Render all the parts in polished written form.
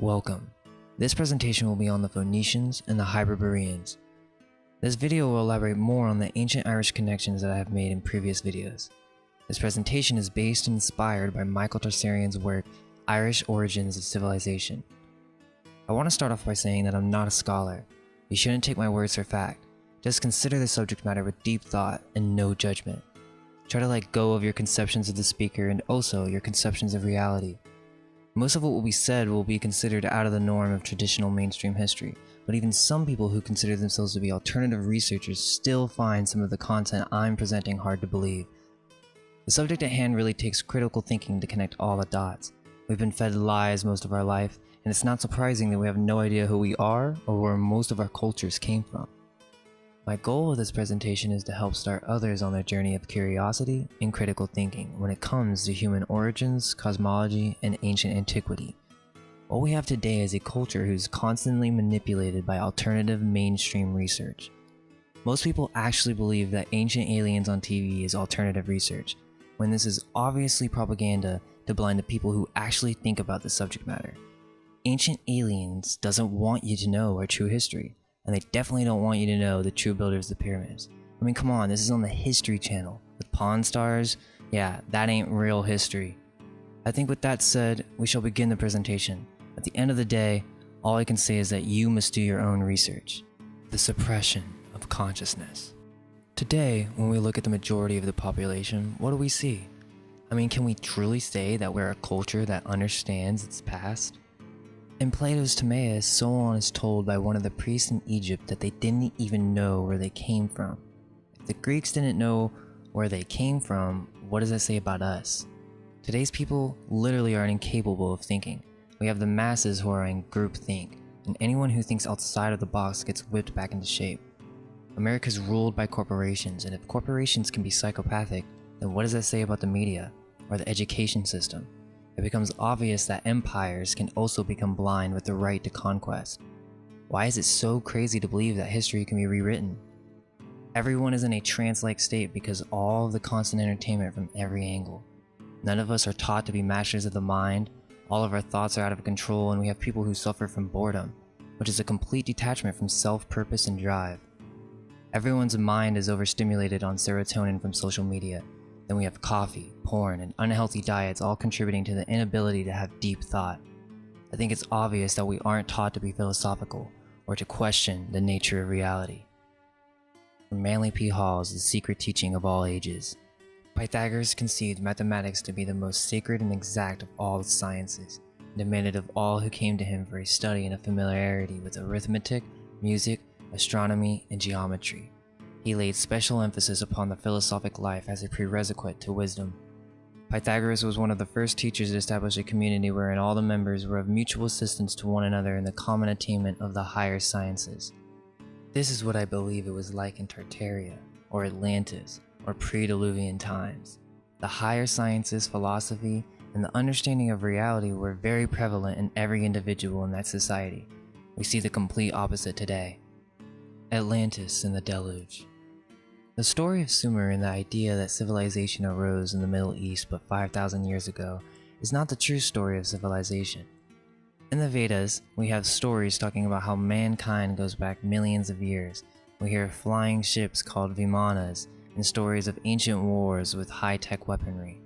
Welcome. This presentation will be on the Phoenicians and the HYPERBOREans. This video will elaborate more on the ancient Irish connections that I have made in previous videos. This presentation is based and inspired by Michael Tartaria's work, Irish Origins of Civilization. I want to start off by saying that I'm not a scholar. You shouldn't take my words for fact. Just consider the subject matter with deep thought and no judgment. Try to let go of your conceptions of the speaker and also your conceptions of reality. Most of what will be said will be considered out of the norm of traditional mainstream history, but even some people who consider themselves to be alternative researchers still find some of the content I'm presenting hard to believe. The subject at hand really takes critical thinking to connect all the dots. We've been fed lies most of our life, and it's not surprising that we have no idea who we are or where most of our cultures came from. My goal of this presentation is to help start others on their journey of curiosity and critical thinking when it comes to human origins, cosmology, and ancient antiquity. What we have today is a culture who's constantly manipulated by alternative mainstream research. Most people actually believe that ancient aliens on TV is alternative research, when this is obviously propaganda to blind the people who actually think about the subject matter. Ancient Aliens doesn't want you to know our true history. And they definitely don't want you to know the true builders of the pyramids. I mean, come on, this is on the History Channel with Pawn Stars. Yeah, that ain't real history. I think with that said, we shall begin the presentation. At the end of the day, all I can say is that you must do your own research. The suppression of consciousness. Today, when we look at the majority of the population, what do we see? I mean, can we truly say that we're a culture that understands its past? In Plato's Timaeus, Solon is told by one of the priests in Egypt that they didn't even know where they came from. If the Greeks didn't know where they came from, what does that say about us? Today's people literally are incapable of thinking. We have the masses who are in groupthink, and anyone who thinks outside of the box gets whipped back into shape. America's ruled by corporations, and if corporations can be psychopathic, then what does that say about the media or the education system? It becomes obvious that empires can also become blind with the right to conquest. Why is it so crazy to believe that history can be rewritten? Everyone is in a trance-like state because all of the constant entertainment from every angle. None of us are taught to be masters of the mind, all of our thoughts are out of control, and we have people who suffer from boredom, which is a complete detachment from self-purpose and drive. Everyone's mind is overstimulated on serotonin from social media. Then we have coffee, porn, and unhealthy diets all contributing to the inability to have deep thought. I think it's obvious that we aren't taught to be philosophical or to question the nature of reality. From Manly P. Hall's The Secret Teaching of All Ages. Pythagoras conceived mathematics to be the most sacred and exact of all the sciences, and demanded of all who came to him for a study and a familiarity with arithmetic, music, astronomy, and geometry. He laid special emphasis upon the philosophic life as a prerequisite to wisdom. Pythagoras was one of the first teachers to establish a community wherein all the members were of mutual assistance to one another in the common attainment of the higher sciences. This is what I believe it was like in Tartaria, or Atlantis, or pre-Diluvian times. The higher sciences, philosophy, and the understanding of reality were very prevalent in every individual in that society. We see the complete opposite today. Atlantis and the Deluge. The story of Sumer and the idea that civilization arose in the Middle East but 5,000 years ago is not the true story of civilization. In the Vedas, we have stories talking about how mankind goes back millions of years. We hear flying ships called vimanas and stories of ancient wars with high-tech weaponry.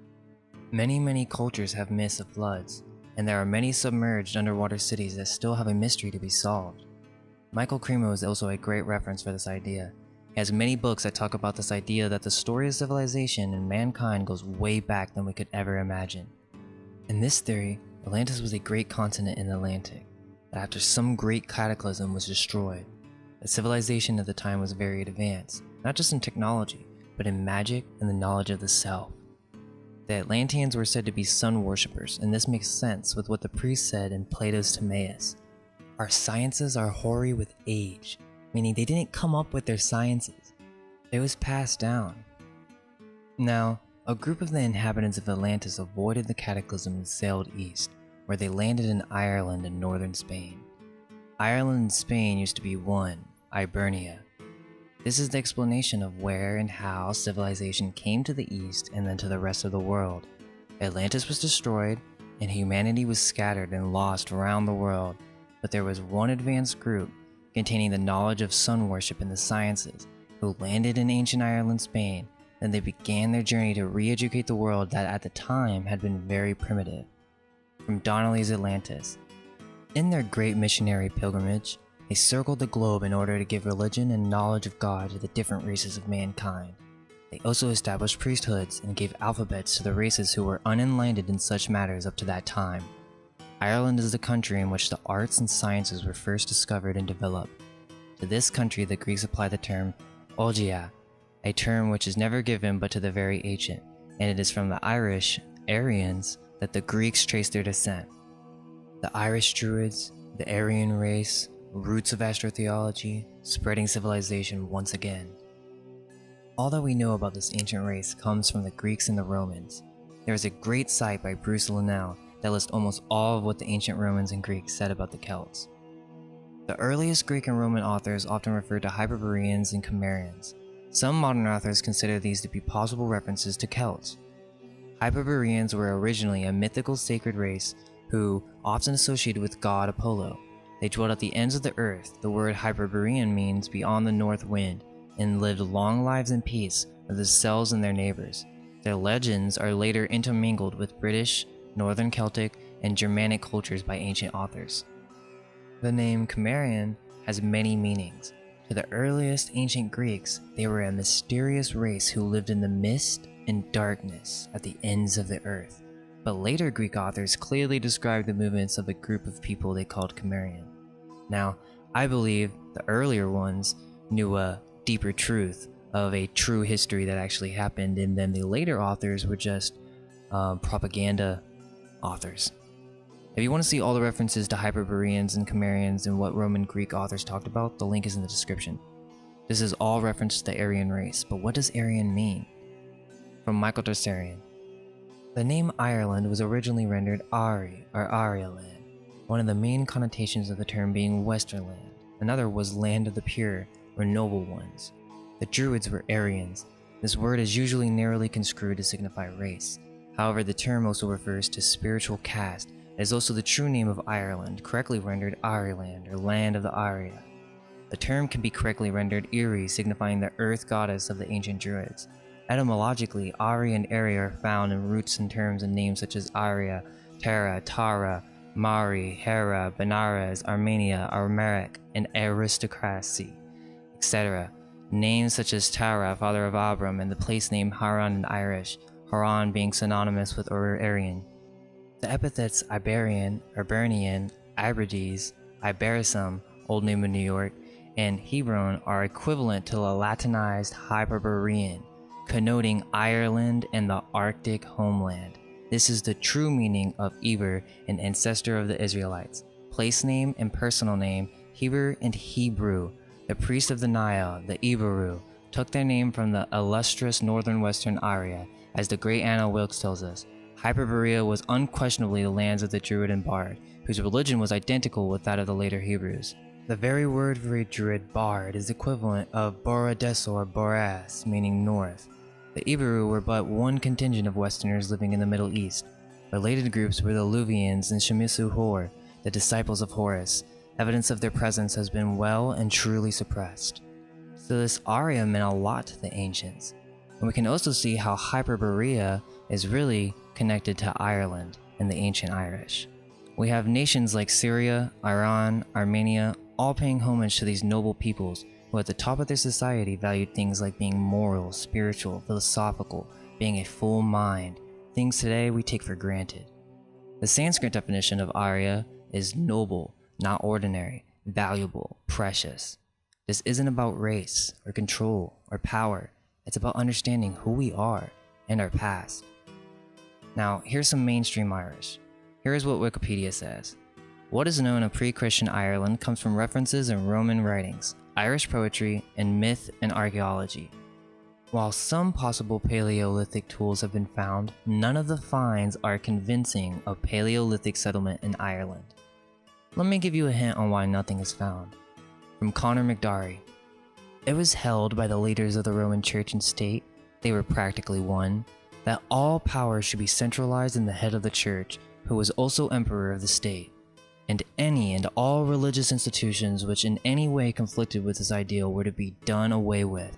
Many cultures have myths of floods, and there are many submerged underwater cities that still have a mystery to be solved. Michael Cremo is also a great reference for this idea. He has many books that talk about this idea that the story of civilization and mankind goes way back than we could ever imagine. In this theory, Atlantis was a great continent in the Atlantic, that after some great cataclysm was destroyed. The civilization at the time was very advanced, not just in technology, but in magic and the knowledge of the self. The Atlanteans were said to be sun worshippers, and this makes sense with what the priest said in Plato's Timaeus. Our sciences are hoary with age, meaning they didn't come up with their sciences. It was passed down. Now, a group of the inhabitants of Atlantis avoided the cataclysm and sailed east, where they landed in Ireland and northern Spain. Ireland and Spain used to be one, Hibernia. This is the explanation of where and how civilization came to the east and then to the rest of the world. Atlantis was destroyed, and humanity was scattered and lost around the world, but there was one advanced group containing the knowledge of sun worship and the sciences who landed in ancient Ireland, Spain, and they began their journey to re-educate the world that at the time had been very primitive. From Donnelly's Atlantis. In their great missionary pilgrimage, they circled the globe in order to give religion and knowledge of God to the different races of mankind. They also established priesthoods and gave alphabets to the races who were unenlightened in such matters up to that time. Ireland is the country in which the arts and sciences were first discovered and developed. To this country the Greeks apply the term Ogia, a term which is never given but to the very ancient, and it is from the Irish, Aryans, that the Greeks trace their descent. The Irish Druids, the Aryan race, roots of astrotheology, spreading civilization once again. All that we know about this ancient race comes from the Greeks and the Romans. There is a great site by Bruce Linnell that lists almost all of what the ancient Romans and Greeks said about the Celts. The earliest Greek and Roman authors often referred to Hyperboreans and Cimmerians. Some modern authors consider these to be possible references to Celts. Hyperboreans were originally a mythical sacred race who, often associated with god Apollo, they dwelt at the ends of the earth. The word Hyperborean means beyond the north wind, and lived long lives in peace with themselves and their neighbors. Their legends are later intermingled with British, Northern Celtic, and Germanic cultures by ancient authors. The name Cimmerian has many meanings. To the earliest ancient Greeks, they were a mysterious race who lived in the mist and darkness at the ends of the earth. But later Greek authors clearly described the movements of a group of people they called Cimmerian. Now, I believe the earlier ones knew a deeper truth of a true history that actually happened, and then the later authors were just propaganda authors. If you want to see all the references to Hyperboreans and Cimmerians and what Roman Greek authors talked about, the link is in the description. This is all reference to the Aryan race, but what does Aryan mean? From Michael Tarsarian. The name Ireland was originally rendered Ari, or Aria land, one of the main connotations of the term being Western land. Another was land of the pure, or noble ones. The Druids were Aryans. This word is usually narrowly construed to signify race. However, the term also refers to spiritual caste. It is also the true name of Ireland, correctly rendered Ariland, or land of the Aria. The term can be correctly rendered Iri, signifying the earth goddess of the ancient Druids. Etymologically, Ari and Eri are found in roots and terms and names such as Aria, Terra, Tara, Mari, Hera, Benares, Armenia, Armeric, and aristocracy, etc. Names such as Tara, father of Abram, and the place name Haran in Irish, Haran being synonymous with Aryan. The epithets Iberian, Ibernian, Ibrides, Iberisum, Old Name of New York, and Hebron are equivalent to the Latinized Hyperborean, connoting Ireland and the Arctic homeland. This is the true meaning of Eber, an ancestor of the Israelites. Place name and personal name, Heber and Hebrew. The priest of the Nile, the Eberu, took their name from the illustrious northern western Aria, as the great Anna Wilkes tells us. Hyperborea was unquestionably the lands of the Druid and Bard, whose religion was identical with that of the later Hebrews. The very word for a Druid Bard is equivalent of Boredes or Boreas, meaning north. The Eberu were but one contingent of Westerners living in the Middle East. Related groups were the Luvians and Shemisu Hor, the disciples of Horus. Evidence of their presence has been well and truly suppressed. So this Aria meant a lot to the ancients. And we can also see how Hyperborea is really connected to Ireland and the ancient Irish. We have nations like Syria, Iran, Armenia, all paying homage to these noble peoples who at the top of their society valued things like being moral, spiritual, philosophical, being a full mind, things today we take for granted. The Sanskrit definition of Arya is noble, not ordinary, valuable, precious. This isn't about race or control or power. It's about understanding who we are and our past. Now, here's some mainstream Irish. Here's what Wikipedia says. What is known of pre-Christian Ireland comes from references in Roman writings, Irish poetry, and myth and archaeology. While some possible Paleolithic tools have been found, none of the finds are convincing of Paleolithic settlement in Ireland. Let me give you a hint on why nothing is found. From Conor McDarry. It was held by the leaders of the Roman Church and state, they were practically one, that all power should be centralized in the head of the church, who was also emperor of the state, and any and all religious institutions which in any way conflicted with this ideal were to be done away with.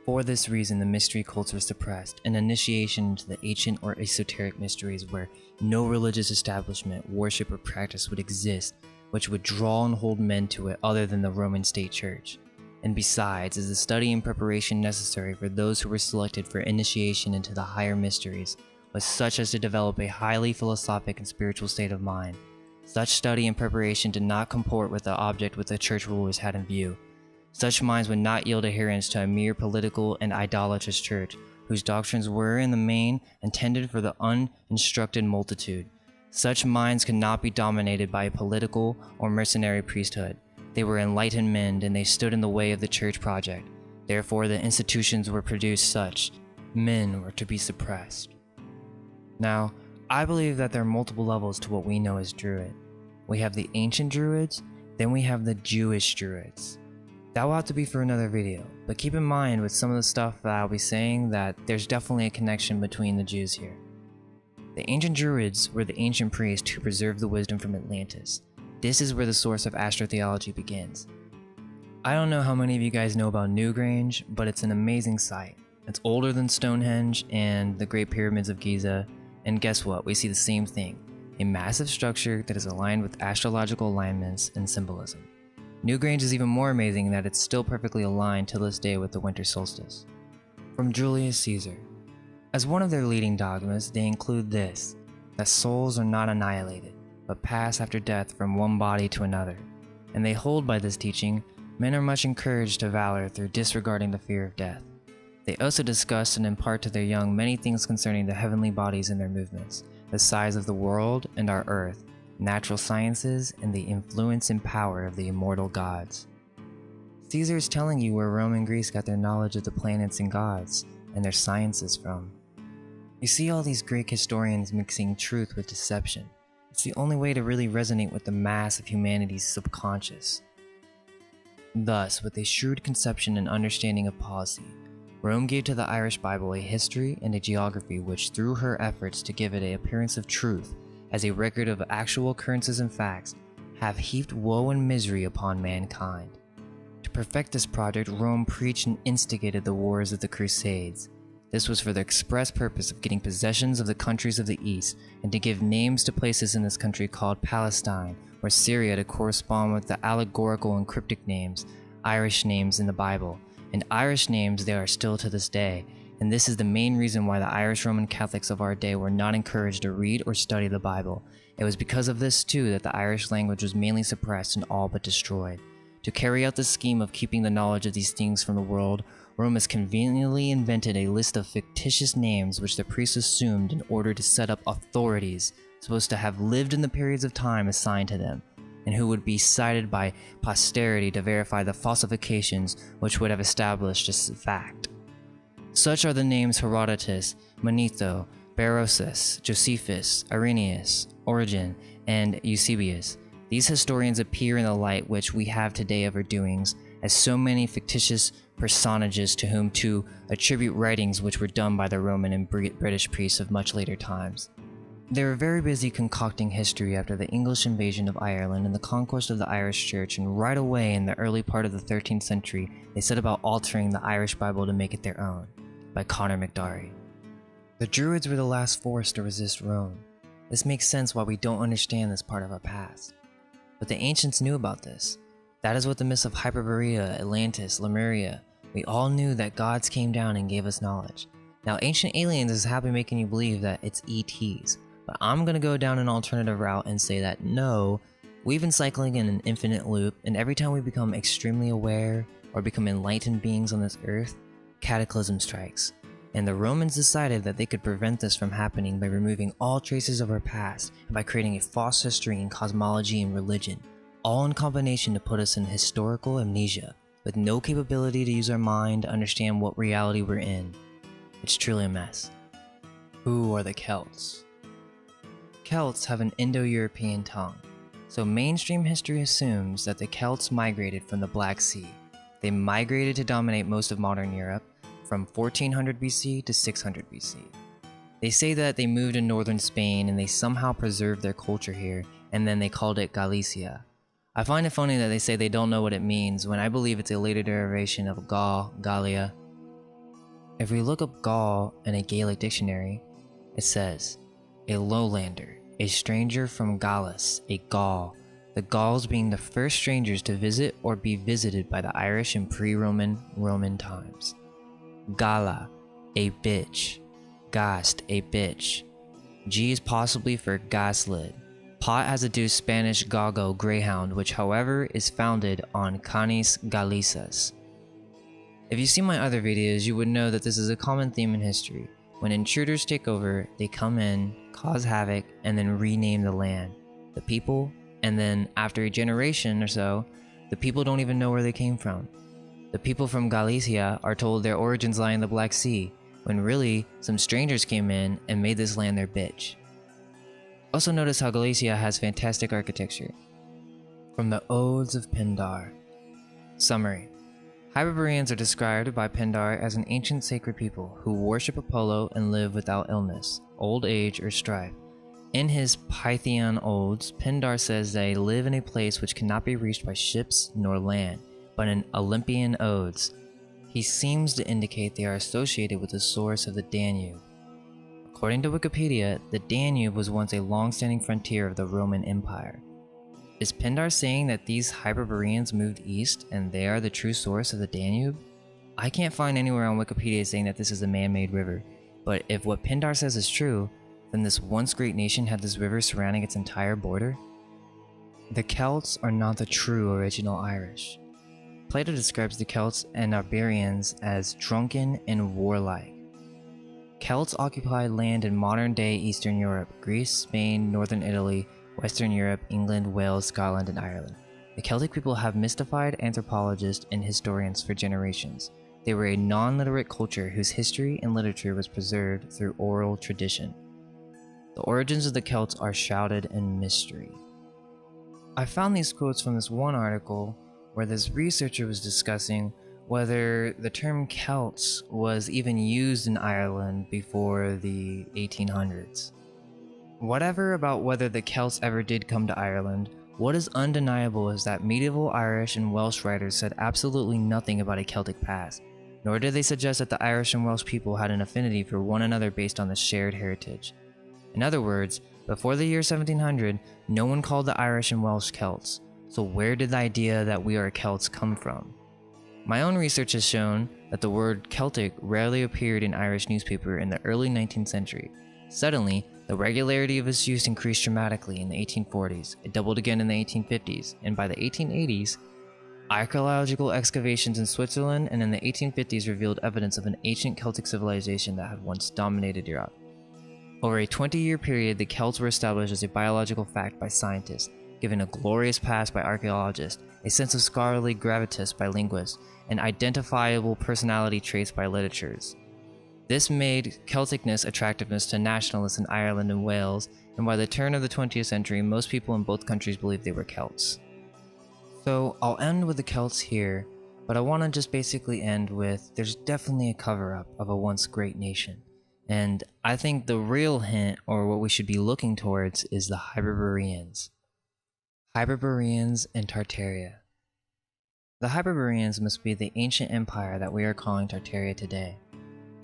For this reason, the mystery cults were suppressed, and initiation into the ancient or esoteric mysteries where no religious establishment, worship, or practice would exist which would draw and hold men to it other than the Roman state church. And besides, is the study and preparation necessary for those who were selected for initiation into the higher mysteries was such as to develop a highly philosophic and spiritual state of mind. Such study and preparation did not comport with the object which the church rulers had in view. Such minds would not yield adherence to a mere political and idolatrous church, whose doctrines were in the main intended for the uninstructed multitude. Such minds could not be dominated by a political or mercenary priesthood. They were enlightened men, and they stood in the way of the church project. Therefore, the institutions were produced such. Men were to be suppressed. Now, I believe that there are multiple levels to what we know as Druid. We have the ancient Druids, then we have the Jewish Druids. That will have to be for another video, but keep in mind with some of the stuff that I'll be saying that there's definitely a connection between the Jews here. The ancient Druids were the ancient priests who preserved the wisdom from Atlantis. This is where the source of astrotheology begins. I don't know how many of you guys know about Newgrange, but it's an amazing site. It's older than Stonehenge and the Great Pyramids of Giza, and guess what? We see the same thing, a massive structure that is aligned with astrological alignments and symbolism. Newgrange is even more amazing in that it's still perfectly aligned to this day with the winter solstice. From Julius Caesar. As one of their leading dogmas, they include this, that souls are not annihilated, but pass after death from one body to another. And they hold by this teaching, men are much encouraged to valor through disregarding the fear of death. They also discuss and impart to their young many things concerning the heavenly bodies and their movements, the size of the world and our earth, natural sciences, and the influence and power of the immortal gods. Caesar is telling you where Rome and Greece got their knowledge of the planets and gods, and their sciences from. You see all these Greek historians mixing truth with deception. It's the only way to really resonate with the mass of humanity's subconscious. Thus, with a shrewd conception and understanding of policy, Rome gave to the Irish Bible a history and a geography which, through her efforts to give it an appearance of truth, as a record of actual occurrences and facts, have heaped woe and misery upon mankind. To perfect this project, Rome preached and instigated the wars of the Crusades. This was for the express purpose of getting possessions of the countries of the East, and to give names to places in this country called Palestine, or Syria, to correspond with the allegorical and cryptic names, Irish names in the Bible, and Irish names there are still to this day, and this is the main reason why the Irish Roman Catholics of our day were not encouraged to read or study the Bible. It was because of this too that the Irish language was mainly suppressed and all but destroyed. To carry out the scheme of keeping the knowledge of these things from the world, Rome has conveniently invented a list of fictitious names which the priests assumed in order to set up authorities supposed to have lived in the periods of time assigned to them, and who would be cited by posterity to verify the falsifications which would have established this fact. Such are the names Herodotus, Manetho, Berosus, Josephus, Irenaeus, Origen, and Eusebius. These historians appear in the light which we have today of her doings as so many fictitious personages to whom to attribute writings which were done by the Roman and British priests of much later times. They were very busy concocting history after the English invasion of Ireland and the conquest of the Irish Church, and right away in the early part of the 13th century they set about altering the Irish Bible to make it their own, by Conor McDarry. The Druids were the last force to resist Rome. This makes sense why we don't understand this part of our past. But the ancients knew about this. That is what the myths of Hyperborea, Atlantis, Lemuria, we all knew that gods came down and gave us knowledge. Now Ancient Aliens is happy making you believe that it's ETs, but I'm gonna go down an alternative route and say that no, we've been cycling in an infinite loop, and every time we become extremely aware or become enlightened beings on this earth, cataclysm strikes. And the Romans decided that they could prevent this from happening by removing all traces of our past and by creating a false history in cosmology and religion, all in combination to put us in historical amnesia, with no capability to use our mind to understand what reality we're in. It's truly a mess. Who are the Celts? Celts have an Indo-European tongue, so mainstream history assumes that the Celts migrated from the Black Sea. They migrated to dominate most of modern Europe, from 1400 BC to 600 BC. They say that they moved in northern Spain and they somehow preserved their culture here, and then they called it Galicia. I find it funny that they say they don't know what it means when I believe it's a later derivation of Gaul, Gallia. If we look up Gaul in a Gaelic dictionary, it says, a lowlander, a stranger from Gallus, a Gaul, the Gauls being the first strangers to visit or be visited by the Irish in pre-Roman times. Gala, a bitch. Gast, a bitch. G is possibly for gaslit. Pot has deduced Spanish gago, greyhound, which however is founded on canis gallicas. If you see my other videos, you would know that this is a common theme in history. When intruders take over, they come in, cause havoc, and then rename the land, the people, and then after a generation or so, the people don't even know where they came from. The people from Galicia are told their origins lie in the Black Sea, when really, some strangers came in and made this land their bitch. Also notice how Galicia has fantastic architecture. From the Odes of Pindar. Summary. Hyperboreans are described by Pindar as an ancient sacred people who worship Apollo and live without illness, old age, or strife. In his Pythian Odes, Pindar says they live in a place which cannot be reached by ships nor land, but in Olympian Odes, he seems to indicate they are associated with the source of the Danube. According to Wikipedia, the Danube was once a long-standing frontier of the Roman Empire. Is Pindar saying that these Hyperboreans moved east and they are the true source of the Danube? I can't find anywhere on Wikipedia saying that this is a man-made river, but if what Pindar says is true, then this once great nation had this river surrounding its entire border? The Celts are not the true original Irish. Plato describes the Celts and Iberians as drunken and warlike. Celts occupied land in modern-day Eastern Europe, Greece, Spain, Northern Italy, Western Europe, England, Wales, Scotland, and Ireland. The Celtic people have mystified anthropologists and historians for generations. They were a non-literate culture whose history and literature was preserved through oral tradition. The origins of the Celts are shrouded in mystery. I found these quotes from this one article where this researcher was discussing whether the term Celts was even used in Ireland before the 1800s. Whatever about whether the Celts ever did come to Ireland, what is undeniable is that medieval Irish and Welsh writers said absolutely nothing about a Celtic past, nor did they suggest that the Irish and Welsh people had an affinity for one another based on the shared heritage. In other words, before the year 1700, no one called the Irish and Welsh Celts, so where did the idea that we are Celts come from? My own research has shown that the word Celtic rarely appeared in Irish newspaper in the early 19th century. Suddenly, the regularity of its use increased dramatically in the 1840s, it doubled again in the 1850s, and by the 1880s, archaeological excavations in Switzerland and in the 1850s revealed evidence of an ancient Celtic civilization that had once dominated Europe. Over a 20-year period, the Celts were established as a biological fact by scientists, given a glorious past by archaeologists, a sense of scholarly gravitas by linguists, and identifiable personality traits by literatures. This made Celticness attractiveness to nationalists in Ireland and Wales, and by the turn of the 20th century, most people in both countries believed they were Celts. So I'll end with the Celts here, but I want to just basically end with there's definitely a cover-up of a once great nation. And I think the real hint, or what we should be looking towards, is the Hyperboreans. Hyperboreans and Tartaria. The Hyperboreans must be the ancient empire that we are calling Tartaria today.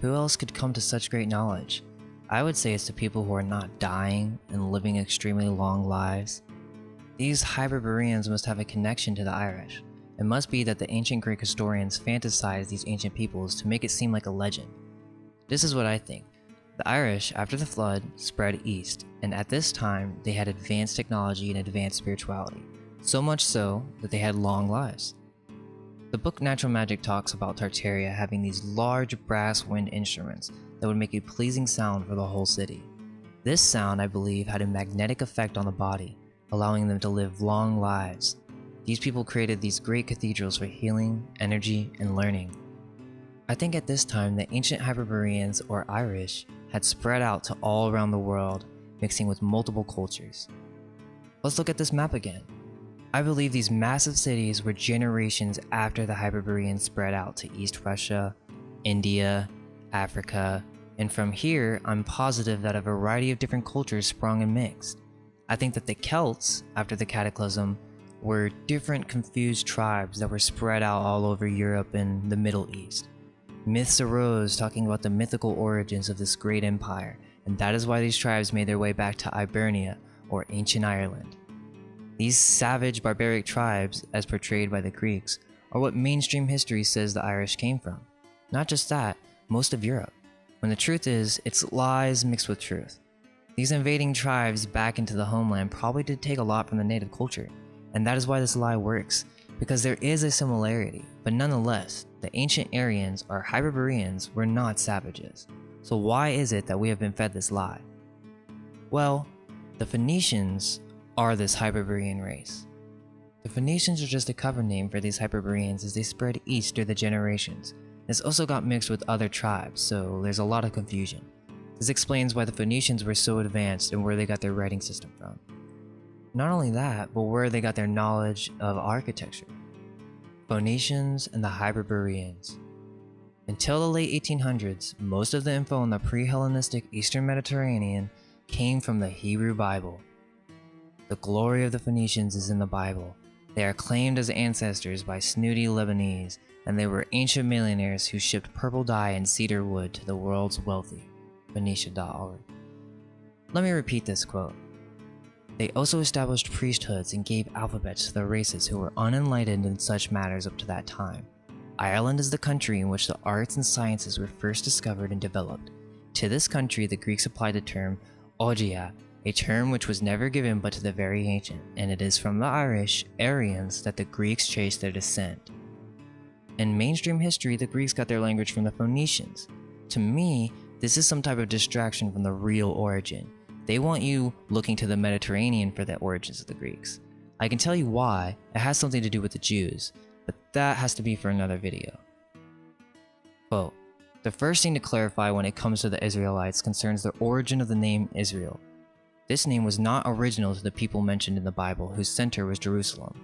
Who else could come to such great knowledge? I would say it's the people who are not dying and living extremely long lives. These Hyperboreans must have a connection to the Irish. It must be that the ancient Greek historians fantasized these ancient peoples to make it seem like a legend. This is what I think. The Irish, after the flood, spread east, and at this time they had advanced technology and advanced spirituality, so much so that they had long lives. The book Natural Magic talks about Tartaria having these large brass wind instruments that would make a pleasing sound for the whole city. This sound, I believe, had a magnetic effect on the body, allowing them to live long lives. These people created these great cathedrals for healing, energy, and learning. I think at this time the ancient Hyperboreans, or Irish, had spread out to all around the world, mixing with multiple cultures. Let's look at this map again. I believe these massive cities were generations after the Hyperboreans spread out to East Russia, India, Africa, And from here, I'm positive that a variety of different cultures sprung and mixed. I think that the Celts, after the cataclysm, were different confused tribes that were spread out all over Europe and the Middle East. Myths arose talking about the mythical origins of this great empire, and that is why these tribes made their way back to Hibernia, or ancient Ireland. These savage, barbaric tribes, as portrayed by the Greeks, are what mainstream history says the Irish came from. Not just that, most of Europe. When the truth is, it's lies mixed with truth. These invading tribes back into the homeland probably did take a lot from the native culture, and that is why this lie works, because there is a similarity, but nonetheless, the ancient Aryans or Hyperboreans were not savages. So why is it that we have been fed this lie? Well, the Phoenicians are this Hyperborean race. The Phoenicians are just a cover name for these Hyperboreans as they spread east through the generations. This also got mixed with other tribes, so there's a lot of confusion. This explains why the Phoenicians were so advanced and where they got their writing system from. Not only that, but where they got their knowledge of architecture. Phoenicians and the Hyperboreans. Until the late 1800s, most of the info on the pre-Hellenistic Eastern Mediterranean came from the Hebrew Bible. The glory of the Phoenicians is in the Bible. They are claimed as ancestors by snooty Lebanese, and they were ancient millionaires who shipped purple dye and cedar wood to the world's wealthy. Phoenicia.org. Let me repeat this quote. They also established priesthoods and gave alphabets to the races who were unenlightened in such matters up to that time. Ireland is the country in which the arts and sciences were first discovered and developed. To this country, the Greeks applied the term ogia, a term which was never given but to the very ancient, and it is from the Irish Aryans that the Greeks traced their descent. In mainstream history, the Greeks got their language from the Phoenicians. To me, this is some type of distraction from the real origin. They want you looking to the Mediterranean for the origins of the Greeks. I can tell you why. It has something to do with the Jews, but that has to be for another video. Quote, the first thing to clarify when it comes to the Israelites concerns the origin of the name Israel. This name was not original to the people mentioned in the Bible, whose center was Jerusalem.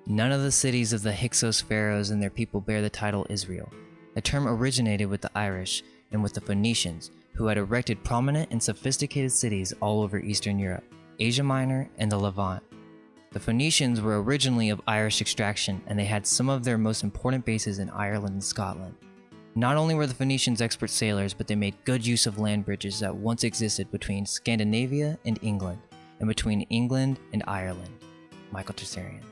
None of the cities of the Hyksos pharaohs and their people bear the title Israel. The term originated with the Irish and with the Phoenicians, who had erected prominent and sophisticated cities all over Eastern Europe, Asia Minor, and the Levant. The Phoenicians were originally of Irish extraction, and they had some of their most important bases in Ireland and Scotland. Not only were the Phoenicians expert sailors, but they made good use of land bridges that once existed between Scandinavia and England, and between England and Ireland. Michael Tersarian.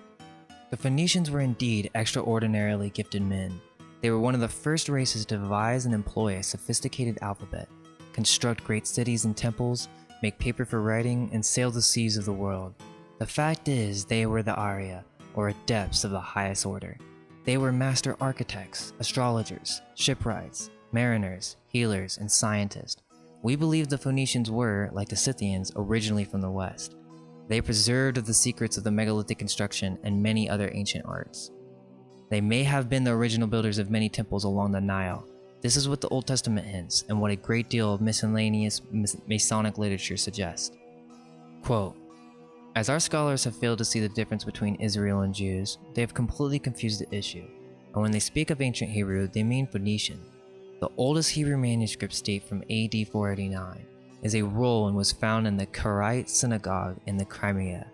The Phoenicians were indeed extraordinarily gifted men. They were one of the first races to devise and employ a sophisticated alphabet, construct great cities and temples, make paper for writing, and sail the seas of the world. The fact is, they were the Arya, or adepts of the highest order. They were master architects, astrologers, shipwrights, mariners, healers, and scientists. We believe the Phoenicians were, like the Scythians, originally from the West. They preserved the secrets of the megalithic construction and many other ancient arts. They may have been the original builders of many temples along the Nile. This is what the Old Testament hints, and what a great deal of miscellaneous Masonic literature suggests. Quote, as our scholars have failed to see the difference between Israel and Jews, they have completely confused the issue, and when they speak of ancient Hebrew, they mean Phoenician. The oldest Hebrew manuscripts date from AD 489, is a roll and was found in the Karaite synagogue in the Crimea.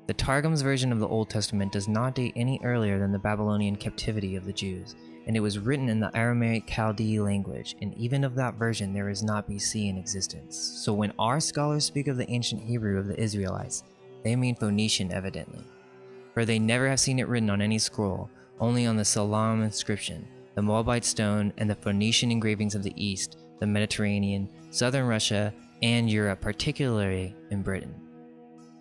The Targum's version of the Old Testament does not date any earlier than the Babylonian captivity of the Jews, and it was written in the Aramaic Chaldee language, and even of that version there is not BC in existence. So when our scholars speak of the ancient Hebrew of the Israelites, they mean Phoenician evidently, for they never have seen it written on any scroll, only on the Salam inscription, the Moabite stone, and the Phoenician engravings of the East, the Mediterranean, southern Russia, and Europe, particularly in Britain.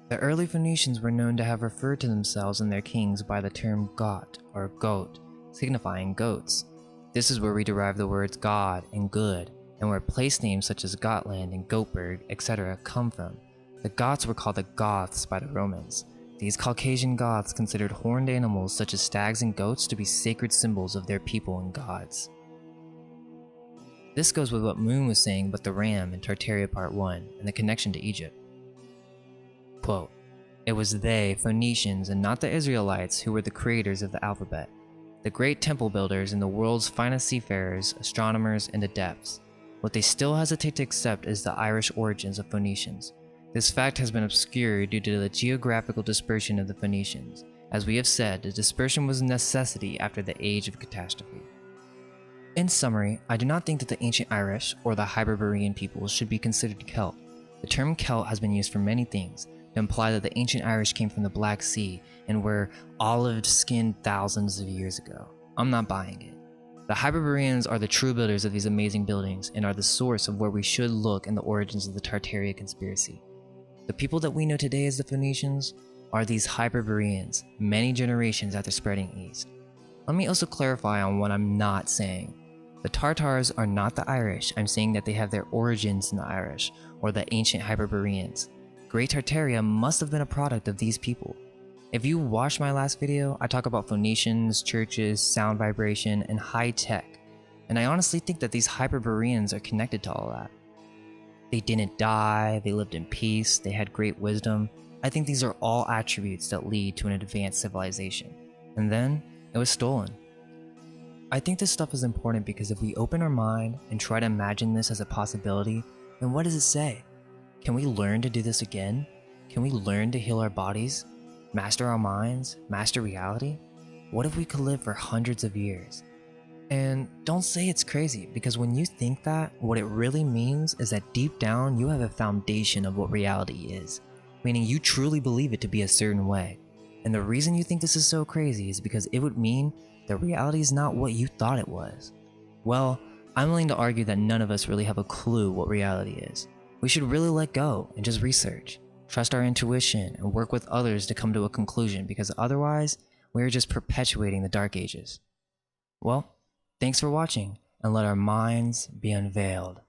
The early Phoenicians were known to have referred to themselves and their kings by the term Got or Goat, signifying goats. This is where we derive the words God and good, and where place names such as Gotland and Goatburg, etc. come from. The Goths were called the Goths by the Romans. These Caucasian Goths considered horned animals such as stags and goats to be sacred symbols of their people and gods. This goes with what Moon was saying about the ram in Tartaria Part 1 and the connection to Egypt. Quote, it was they, Phoenicians, and not the Israelites who were the creators of the alphabet, the great temple builders and the world's finest seafarers, astronomers, and adepts. What they still hesitate to accept is the Irish origins of Phoenicians. This fact has been obscured due to the geographical dispersion of the Phoenicians. As we have said, the dispersion was a necessity after the age of catastrophe. In summary, I do not think that the ancient Irish or the Hyperborean peoples should be considered Celt. The term Celt has been used for many things, to imply that the ancient Irish came from the Black Sea and were olive-skinned thousands of years ago. I'm not buying it. The Hyperboreans are the true builders of these amazing buildings and are the source of where we should look in the origins of the Tartaria conspiracy. The people that we know today as the Phoenicians are these Hyperboreans, many generations after spreading east. Let me also clarify on what I'm not saying. The Tartars are not the Irish. I'm saying that they have their origins in the Irish, or the ancient Hyperboreans. Great Tartaria must have been a product of these people. If you watched my last video, I talk about Phoenicians, churches, sound vibration, and high tech. And I honestly think that these Hyperboreans are connected to all that. They didn't die, they lived in peace, they had great wisdom. I think these are all attributes that lead to an advanced civilization. And then, it was stolen. I think this stuff is important because if we open our mind and try to imagine this as a possibility, then what does it say? Can we learn to do this again? Can we learn to heal our bodies? Master our minds? Master reality? What if we could live for hundreds of years? And don't say it's crazy, because when you think that, what it really means is that deep down you have a foundation of what reality is, meaning you truly believe it to be a certain way. And the reason you think this is so crazy is because it would mean that reality is not what you thought it was. Well, I'm willing to argue that none of us really have a clue what reality is. We should really let go and just research, trust our intuition, and work with others to come to a conclusion, because otherwise, we are just perpetuating the dark ages. Well, thanks for watching, and let our minds be unveiled.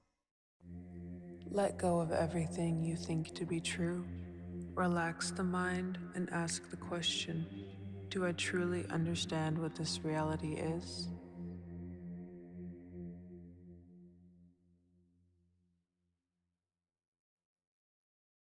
Let go of everything you think to be true. Relax the mind and ask the question, do I truly understand what this reality is?